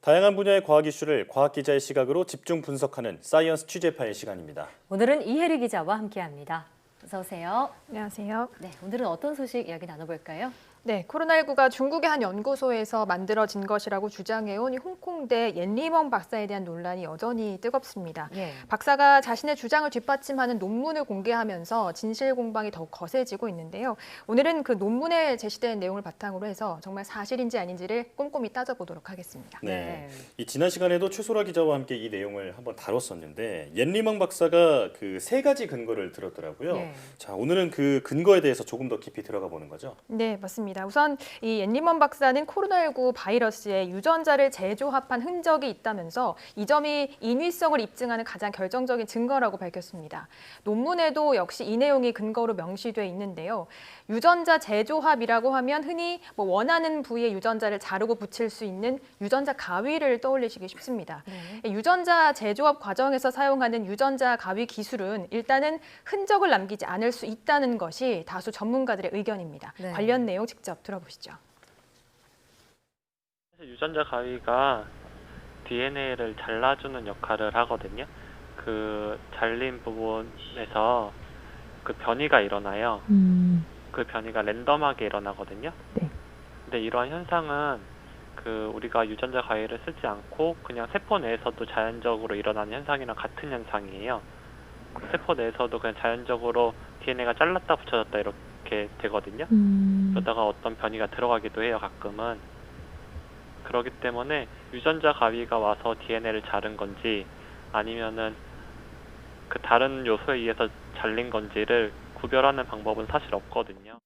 다양한 분야의 과학 이슈를 과학 기자의 시각으로 집중 분석하는 사이언스 취재파의 시간입니다. 오늘은 이혜리 기자와 함께합니다. 어서 오세요. 안녕하세요. 네, 오늘은 어떤 소식 이야기 나눠볼까요? 네, 코로나19가 중국의 한 연구소에서 만들어진 것이라고 주장해온 홍콩대 옌리멍 박사에 대한 논란이 여전히 뜨겁습니다. 예. 박사가 자신의 주장을 뒷받침하는 논문을 공개하면서 진실 공방이 더욱 거세지고 있는데요. 오늘은 그 논문에 제시된 내용을 바탕으로 해서 정말 사실인지 아닌지를 꼼꼼히 따져보도록 하겠습니다. 네, 이 지난 시간에도 최소라 기자와 함께 이 내용을 한번 다뤘었는데 옌리멍 박사가 그 세 가지 근거를 들었더라고요. 예. 자, 오늘은 그 근거에 대해서 조금 더 깊이 들어가 보는 거죠. 네, 맞습니다. 우선 이 옌리먼 박사는 코로나19 바이러스의 유전자를 재조합한 흔적이 있다면서 이 점이 인위성을 입증하는 가장 결정적인 증거라고 밝혔습니다. 논문에도 역시 이 내용이 근거로 명시돼 있는데요. 유전자 재조합이라고 하면 흔히 원하는 부위의 유전자를 자르고 붙일 수 있는 유전자 가위를 떠올리시기 쉽습니다. 네. 유전자 재조합 과정에서 사용하는 유전자 가위 기술은 일단은 흔적을 남기지 않을 수 있다는 것이 다수 전문가들의 의견입니다. 네. 관련 내용 직접 들어보시죠. 사실 유전자 가위가 DNA를 잘라주는 역할을 하거든요. 그 잘린 부분에서 그 변이가 일어나요. 그 변이가 랜덤하게 일어나거든요. 네. 근데 이러한 현상은 그 우리가 유전자 가위를 쓰지 않고 그냥 세포 내에서도 자연적으로 일어나는 현상이랑 같은 현상이에요. 세포 내에서도 그냥 자연적으로 DNA가 잘랐다 붙여졌다 이렇게 되거든요. 그러다가 어떤 변이가 들어가기도 해요, 가끔은. 그렇기 때문에 유전자 가위가 와서 DNA를 자른 건지 아니면은 그 다른 요소에 의해서 잘린 건지를 구별하는 방법은 사실 없거든요.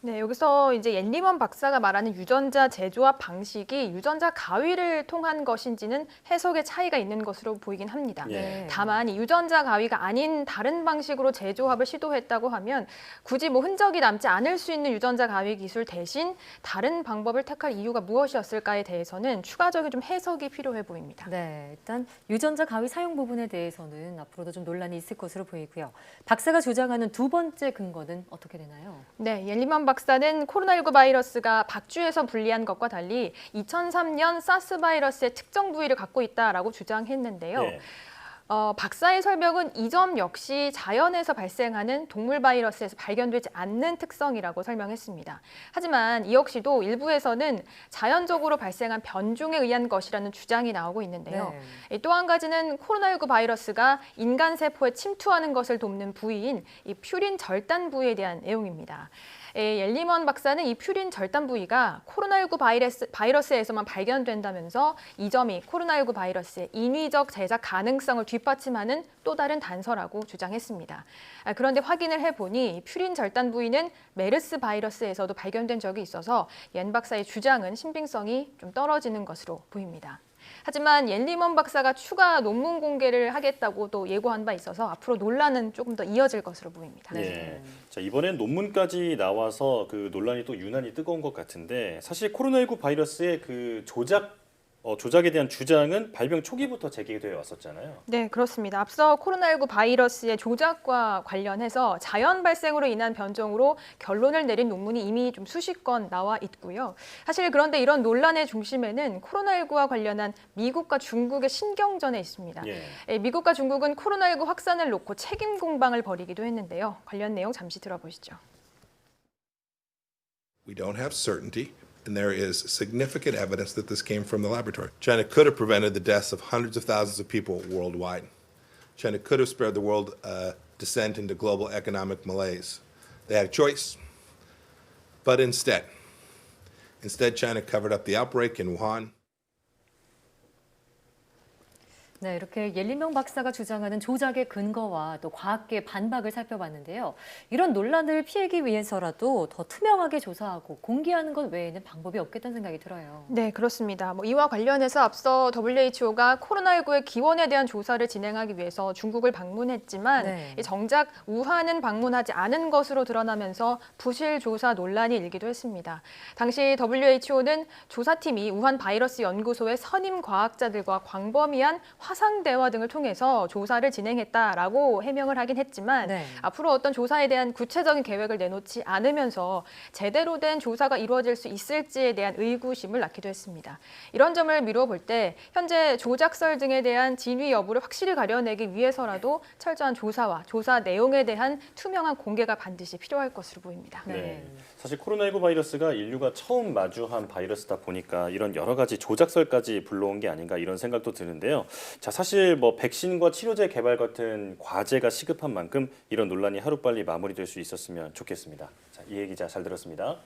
네, 여기서 이제 옌리먼 박사가 말하는 유전자 재조합 방식이 유전자 가위를 통한 것인지는 해석의 차이가 있는 것으로 보이긴 합니다. 예. 다만 이 유전자 가위가 아닌 다른 방식으로 재조합을 시도했다고 하면 굳이 흔적이 남지 않을 수 있는 유전자 가위 기술 대신 다른 방법을 택할 이유가 무엇이었을까에 대해서는 추가적인 좀 해석이 필요해 보입니다. 네, 일단 유전자 가위 사용 부분에 대해서는 앞으로도 좀 논란이 있을 것으로 보이고요. 박사가 주장하는 두 번째 근거는 어떻게 되나요? 네, 옌리먼 박사는 코로나19 바이러스가 박쥐에서 분리한 것과 달리 2003년 사스 바이러스의 특정 부위를 갖고 있다라고 주장했는데요. 예. 박사의 설명은 이 점 역시 자연에서 발생하는 동물 바이러스에서 발견되지 않는 특성이라고 설명했습니다. 하지만 이 역시도 일부에서는 자연적으로 발생한 변종에 의한 것이라는 주장이 나오고 있는데요. 또 한 가지는 코로나19 바이러스가 인간 세포에 침투하는 것을 돕는 부위인 이 퓨린 절단 부위에 대한 내용입니다. 옌리먼 박사는 이 퓨린 절단 부위가 코로나19 바이러스에서만 발견된다면서 이 점이 코로나19 바이러스의 인위적 제작 가능성을 뒷받침하는 또 다른 단서라고 주장했습니다. 그런데 확인을 해보니 퓨린 절단 부위는 메르스 바이러스에서도 발견된 적이 있어서 옌 박사의 주장은 신빙성이 좀 떨어지는 것으로 보입니다. 하지만 옌리먼 박사가 추가 논문 공개를 하겠다고 또 예고한 바 있어서 앞으로 논란은 조금 더 이어질 것으로 보입니다. 예. 자, 이번엔 논문까지 나와서 그 논란이 또 유난히 뜨거운 것 같은데 사실 코로나19 바이러스의 그 조작에 대한 주장은 발병 초기부터 제기되어 왔었잖아요. 네, 그렇습니다. 앞서 코로나19 바이러스의 조작과 관련해서 자연 발생으로 인한 변종으로 결론을 내린 논문이 이미 좀 수십 건 나와 있고요. 사실 그런데 이런 논란의 중심에는 코로나19와 관련한 미국과 중국의 신경전에 있습니다. 예. 미국과 중국은 코로나19 확산을 놓고 책임 공방을 벌이기도 했는데요. 관련 내용 잠시 들어보시죠. We don't have certainty. And there is significant evidence that this came from the laboratory. China could have prevented the deaths of hundreds of thousands of people worldwide. China could have spared the world descent into global economic malaise. They had a choice, but instead China covered up the outbreak in Wuhan. 네, 이렇게 옌리멍 박사가 주장하는 조작의 근거와 또 과학계의 반박을 살펴봤는데요. 이런 논란을 피하기 위해서라도 더 투명하게 조사하고 공개하는 것 외에는 방법이 없겠다는 생각이 들어요. 네, 그렇습니다. 이와 관련해서 앞서 WHO가 코로나19의 기원에 대한 조사를 진행하기 위해서 중국을 방문했지만 정작 우한은 방문하지 않은 것으로 드러나면서 부실 조사 논란이 일기도 했습니다. 당시 WHO는 조사팀이 우한 바이러스 연구소의 선임 과학자들과 광범위한 화상 대화 등을 통해서 조사를 진행했다라고 해명을 하긴 했지만 네. 앞으로 어떤 조사에 대한 구체적인 계획을 내놓지 않으면서 제대로 된 조사가 이루어질 수 있을지에 대한 의구심을 낳기도 했습니다. 이런 점을 미뤄볼 때 현재 조작설 등에 대한 진위 여부를 확실히 가려내기 위해서라도 철저한 조사와 조사 내용에 대한 투명한 공개가 반드시 필요할 것으로 보입니다. 네. 사실 코로나19 바이러스가 인류가 처음 마주한 바이러스다 보니까 이런 여러 가지 조작설까지 불러온 게 아닌가 이런 생각도 드는데요. 자, 사실 뭐 백신과 치료제 개발 같은 과제가 시급한 만큼 이런 논란이 하루빨리 마무리될 수 있었으면 좋겠습니다. 자, 이해 기자 잘 들었습니다.